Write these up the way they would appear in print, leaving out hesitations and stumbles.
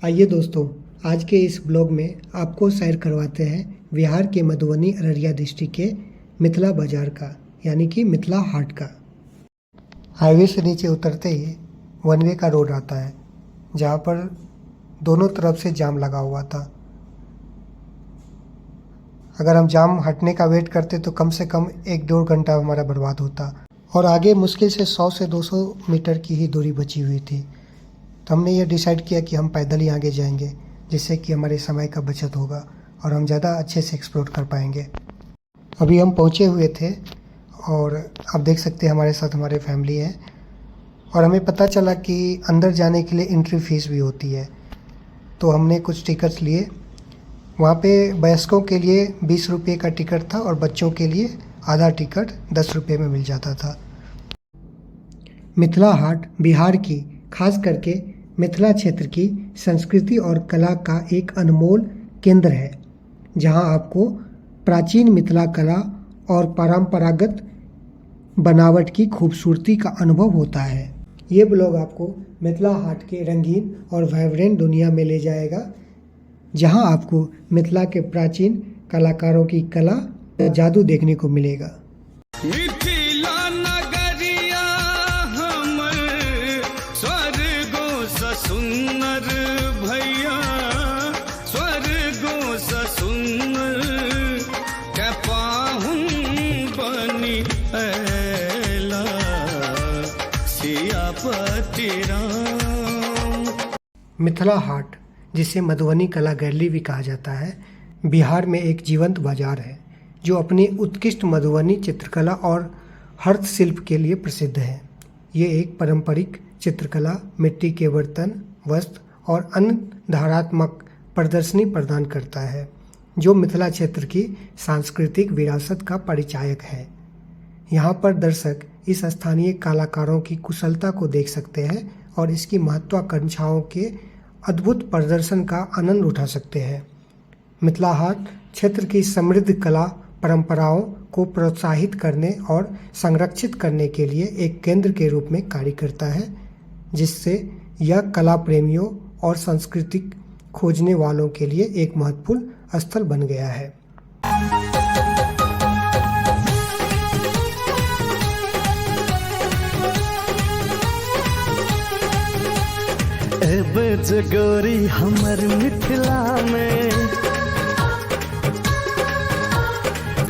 आइए दोस्तों, आज के इस ब्लॉग में आपको सैर करवाते हैं बिहार के मधुबनी अररिया डिस्ट्रिक्ट के मिथिला बाजार का, यानी कि मिथिला हाट का। हाईवे से नीचे उतरते ही वन वे का रोड आता है, जहाँ पर दोनों तरफ से जाम लगा हुआ था। अगर हम जाम हटने का वेट करते तो कम से कम 1-1.5 घंटा हमारा बर्बाद होता, और आगे मुश्किल से 100 से 200 मीटर की ही दूरी बची हुई थी। तो हमने ये डिसाइड किया कि हम पैदल ही आगे जाएंगे, जिससे कि हमारे समय का बचत होगा और हम ज़्यादा अच्छे से एक्सप्लोर कर पाएंगे। अभी हम पहुँचे हुए थे और आप देख सकते हैं हमारे साथ हमारे फैमिली है, और हमें पता चला कि अंदर जाने के लिए एंट्री फ़ीस भी होती है। तो हमने कुछ टिकट्स लिए। वहाँ पे वयस्कों के लिए 20 रुपये का टिकट था और बच्चों के लिए आधा टिकट 10 रुपये में मिल जाता था। मिथिला हाट बिहार की, खास करके मिथिला क्षेत्र की संस्कृति और कला का एक अनमोल केंद्र है, जहां आपको प्राचीन मिथिला कला और परंपरागत बनावट की खूबसूरती का अनुभव होता है। ये ब्लॉग आपको मिथिला हाट के रंगीन और वाइब्रेंट दुनिया में ले जाएगा, जहां आपको मिथिला के प्राचीन कलाकारों की कला और जादू देखने को मिलेगा। सुंदर भैया स्वर्गों से सुंदर क्या पाहुन बनी ऐला सियापति राम। मिथिला हाट, जिसे मधुबनी कला गैलरी भी कहा जाता है, बिहार में एक जीवंत बाजार है जो अपनी उत्कृष्ट मधुबनी चित्रकला और हस्तशिल्प के लिए प्रसिद्ध है। ये एक पारंपरिक चित्रकला, मिट्टी के बर्तन, वस्त्र और अन्य धारात्मक प्रदर्शनी प्रदान करता है, जो मिथिला क्षेत्र की सांस्कृतिक विरासत का परिचायक है। यहाँ पर दर्शक इस स्थानीय कलाकारों की कुशलता को देख सकते हैं और इसकी महत्वाकांक्षाओं के अद्भुत प्रदर्शन का आनंद उठा सकते हैं। मिथिला हाट क्षेत्र की समृद्ध कला परंपराओं को प्रोत्साहित करने और संरक्षित करने के लिए एक केंद्र के रूप में कार्य करता है, जिससे यह कला प्रेमियों और सांस्कृतिक खोजने वालों के लिए एक महत्वपूर्ण स्थल बन गया है। गोरी हमर मिथिला में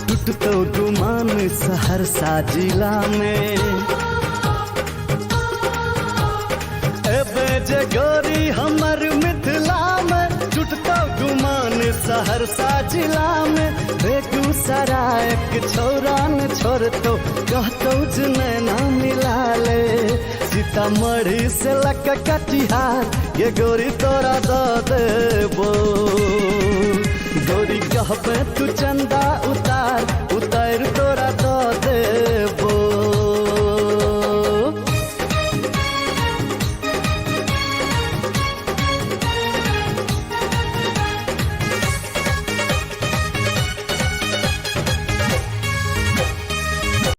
टूटतो गुमान सहरसा जिला में। गोरी हमर मिथिला में टूटतो गुमान सहरसा जिला में। बेगूसराय के छोरा न छोड़तो कहतो नैना मिला ले। सीतामढ़ी से लक कटिहार ये गोरी तोरा दो देबो। गोरी कहबे तू चंदा उतार उतार तोरा दो देबो।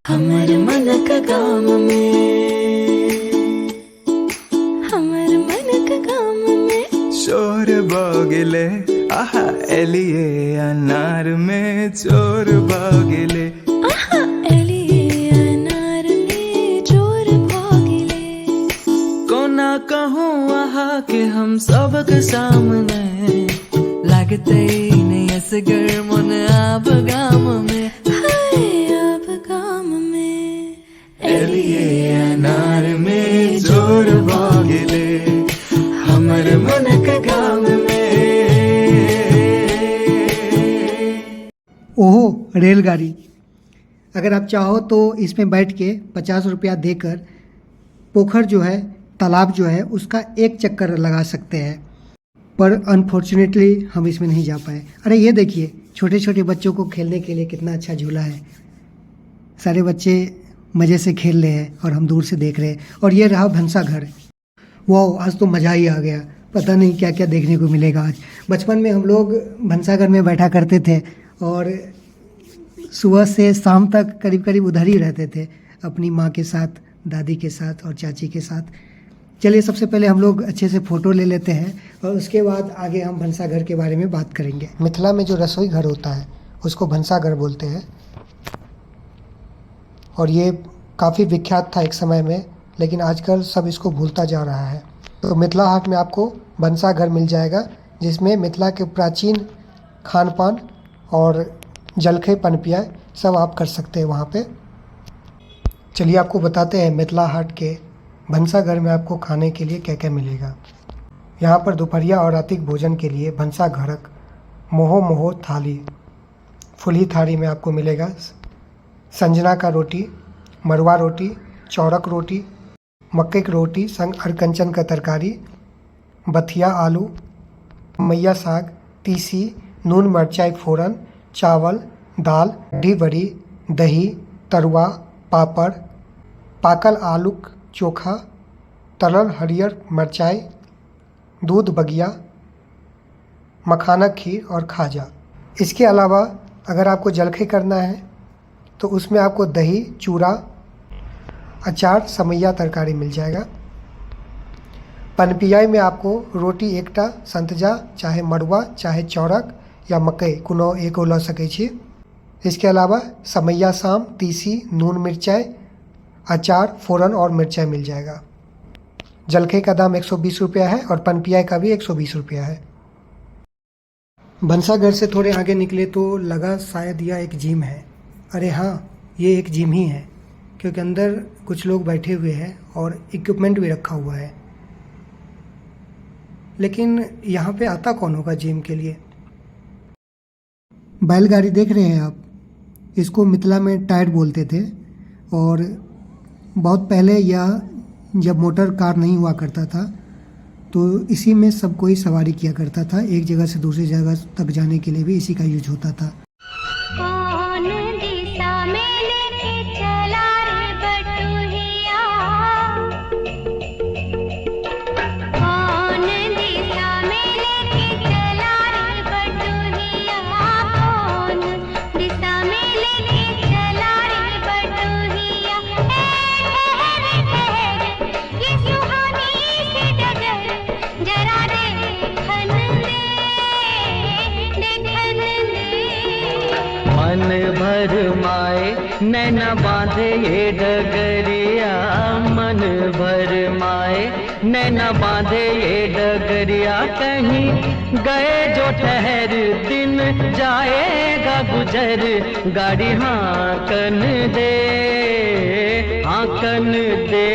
हमर मन का गाम में, हमर मन का गाम में चोर बगले आहा एलिए अनार में। चोर बगले आहा एलिए अनार में चोर बगले। कोना कहूँ आहा के हम सबके सामने लगते नहीं असगर मन अब गाम में। एलिए अनार में चोर बगले हमर मन के गाम में। ओहो, रेलगाड़ी! अगर आप चाहो तो इसमें बैठ के 50 रुपया देकर पोखर जो है, तालाब जो है, उसका एक चक्कर लगा सकते हैं, पर अनफॉर्चुनेटली हम इसमें नहीं जा पाए। अरे ये देखिए, छोटे छोटे बच्चों को खेलने के लिए कितना अच्छा झूला है। सारे बच्चे मज़े से खेल रहे हैं और हम दूर से देख रहे हैं। और ये रहा भंसा घर। वाह, आज तो मज़ा ही आ गया। पता नहीं क्या क्या देखने को मिलेगा आज। बचपन में हम लोग भंसा घर में बैठा करते थे और सुबह से शाम तक करीब करीब उधर ही रहते थे, अपनी माँ के साथ, दादी के साथ और चाची के साथ। चलिए सबसे पहले हम लोग अच्छे से फ़ोटो ले लेते हैं और उसके बाद आगे हम भंसा घर के बारे में बात करेंगे। मिथिला में जो रसोई घर होता है उसको भंसा घर बोलते हैं और ये काफ़ी विख्यात था एक समय में, लेकिन आजकल सब इसको भूलता जा रहा है। तो मिथिला हाट में आपको भंसा घर मिल जाएगा जिसमें मिथिला के प्राचीन खान पान और जलखे पनपिया सब आप कर सकते हैं वहाँ पे। चलिए आपको बताते हैं मिथिला हाट के भंसा घर में आपको खाने के लिए क्या क्या मिलेगा। यहाँ पर दोपहरिया और रात्रि भोजन के लिए भंसा घरक मोहो मोहो थाली फुली थाली में आपको मिलेगा संजना का रोटी, मरवा रोटी, चौरक रोटी, मक्के की रोटी संग अरकंचन का तरकारी, बथिया आलू, मैया साग, तीसी, नून मिर्चाई फोरन, चावल, दाल, डी बड़ी, दही, तरुआ, पापड़, पाकल आलू चोखा, तरल हरियर मिर्चाई, दूध बगिया, मखाना खीर और खाजा। इसके अलावा अगर आपको जलखे करना है तो उसमें आपको दही, चूड़ा, अचार, समैया तरकारी मिल जाएगा। पनपियाई में आपको रोटी एकटा, संतजा, चाहे मड़ुआ, चाहे चौरक या मकई कोनो एको लऽ सकै छी। इसके अलावा समैया शाम, तीसी, नून मिर्चाई, अचार, फोरन और मिर्चाई मिल जाएगा। जलखे का दाम 120 रुपया है और पनपियाई का भी 120 रुपया है। भंसा घर से थोड़े आगे निकले तो लगा शायद यह एक जिम है। अरे हाँ, ये एक जिम ही है क्योंकि अंदर कुछ लोग बैठे हुए हैं और इक्विपमेंट भी रखा हुआ है। लेकिन यहाँ पे आता कौन होगा जिम के लिए? बैलगाड़ी देख रहे हैं आप, इसको मिथिला में टायर बोलते थे और बहुत पहले यह जब मोटर कार नहीं हुआ करता था तो इसी में सब कोई सवारी किया करता था। एक जगह से दूसरी जगह तक जाने के लिए भी इसी का यूज होता था। कौन दिशा में लेके चला रे बटुहिया, कौन दिशा में लेके चला रे बटुहिया, कौन दिशा में लेके चला रे बटुहिया। ठहर ठहर ये सुहानी सी डगर जरा देखन दे, देखन दे। मन भर माए नैना बांधे ये डगरिया, मन भर माए नैना बांधे ये डगरिया। कहीं गए जो ठहर दिन जाएगा गुजर, गाड़ी हाकन दे, हाकन दे।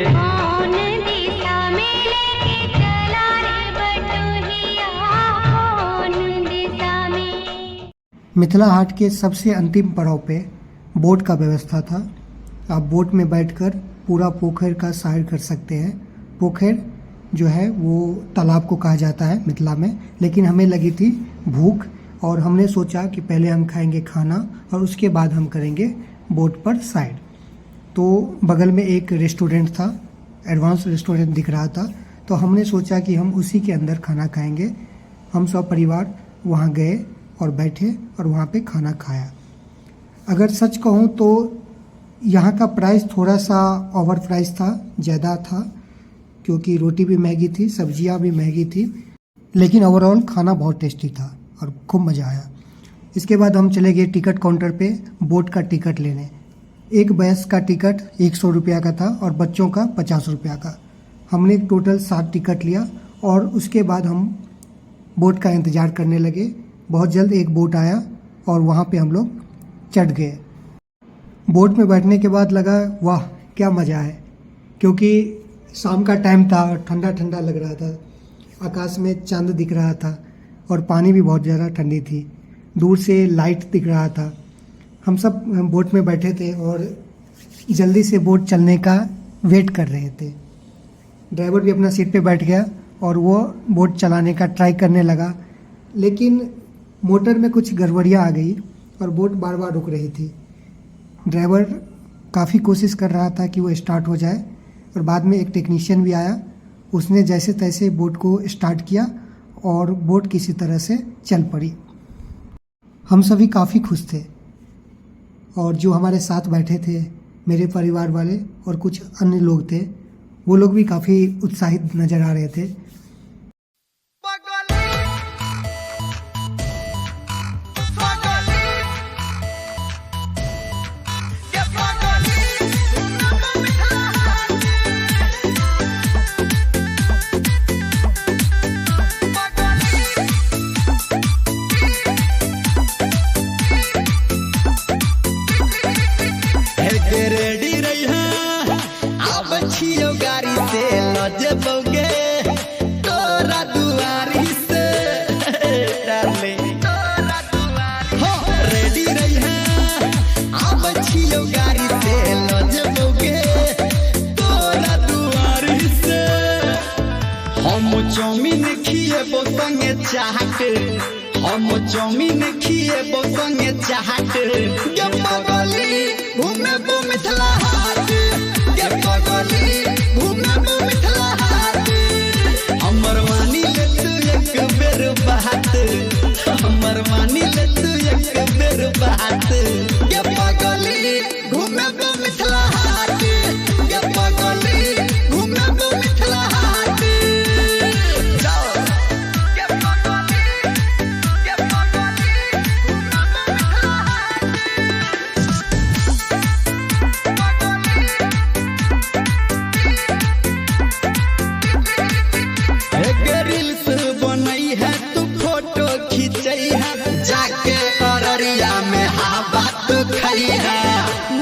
कौन दिशा में लेके चला रे बटुहिया, कौन दिशा में। मिथिला हाट के सबसे अंतिम पड़ाव पे बोट का व्यवस्था था। आप बोट में बैठकर पूरा पोखर का सैर कर सकते हैं। पोखर जो है वो तालाब को कहा जाता है मिथिला में, लेकिन हमें लगी थी भूख और हमने सोचा कि पहले हम खाएंगे खाना और उसके बाद हम करेंगे बोट पर सैर। तो बगल में एक रेस्टोरेंट था, एडवांस रेस्टोरेंट दिख रहा था, तो हमने सोचा कि हम उसी के अंदर खाना खाएंगे। हम सब परिवार वहाँ गए और बैठे और वहाँ पे खाना खाया। अगर सच कहूँ तो यहाँ का प्राइस थोड़ा सा ओवर प्राइस था, ज़्यादा था, क्योंकि रोटी भी महंगी थी, सब्जियाँ भी महंगी थी, लेकिन ओवरऑल खाना बहुत टेस्टी था और खूब मज़ा आया। इसके बाद हम चले गए टिकट काउंटर पे बोट का टिकट लेने। एक बस का टिकट 100 रुपया का था और बच्चों का 50 रुपया का। हमने टोटल 7 टिकट लिया और उसके बाद हम बोट का इंतज़ार करने लगे। बहुत जल्द एक बोट आया और वहाँ पे हम लोग चढ़ गए। बोट में बैठने के बाद लगा वाह क्या मज़ा है, क्योंकि शाम का टाइम था और ठंडा ठंडा लग रहा था, आकाश में चांद दिख रहा था और पानी भी बहुत ज़्यादा ठंडी थी, दूर से लाइट दिख रहा था। हम सब बोट में बैठे थे और जल्दी से बोट चलने का वेट कर रहे थे। ड्राइवर भी अपना सीट पे बैठ गया और वो बोट चलाने का ट्राई करने लगा, लेकिन मोटर में कुछ गड़बड़ियाँ आ गई और बोट बार बार रुक रही थी। ड्राइवर काफ़ी कोशिश कर रहा था कि वो स्टार्ट हो जाए और बाद में एक टेक्नीशियन भी आया, उसने जैसे तैसे बोट को स्टार्ट किया और बोट किसी तरह से चल पड़ी। हम सभी काफ़ी खुश थे और जो हमारे साथ बैठे थे मेरे परिवार वाले और कुछ अन्य लोग थे, वो लोग भी काफ़ी उत्साहित नज़र आ रहे थे। रेडी रही है अब छियो गाड़ी से लजबोगे तोरा दुआरी से डाले हो रेडी रही है अब छियो गाड़ी से लजबोगे तोरा दुआरी से हम चौमिन खिएबो संगे चाहत हम चौमिन खिएबो संगे चाहत गे पगली घूमेबो मिथिला हाट गे पगली घूमेबो मिथिला हाट हमर मानी ले तू एक बेर बात हमर मानी ले तू एक बेर बात गे पगली घूमेबो मिथिला हाट गे पगली घूमेबो मिथिला हाट जाओ गे पगली गे पगली घूमेबो रील्स बनई है तू फोटो खींचई है जाके अररिया में हवा तू खई है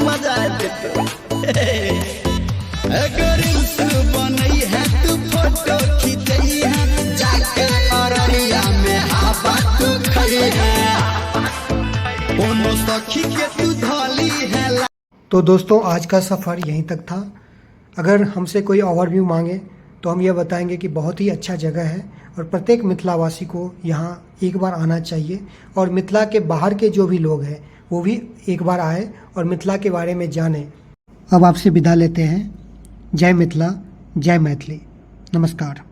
मजा रील्स बनई है तू फोटो खींचई है जाके अररिया में हवा तू खई है कोनो सखी के तू धली है। तो दोस्तों आज का सफ़र यहीं तक था। अगर हमसे कोई ओवरव्यू मांगे तो हम यह बताएंगे कि बहुत ही अच्छा जगह है और प्रत्येक मिथिलावासी को यहाँ एक बार आना चाहिए और मिथिला के बाहर के जो भी लोग हैं वो भी एक बार आए और मिथिला के बारे में जानें। अब आपसे विदा लेते हैं। जय मिथिला, जय मैथिली, नमस्कार।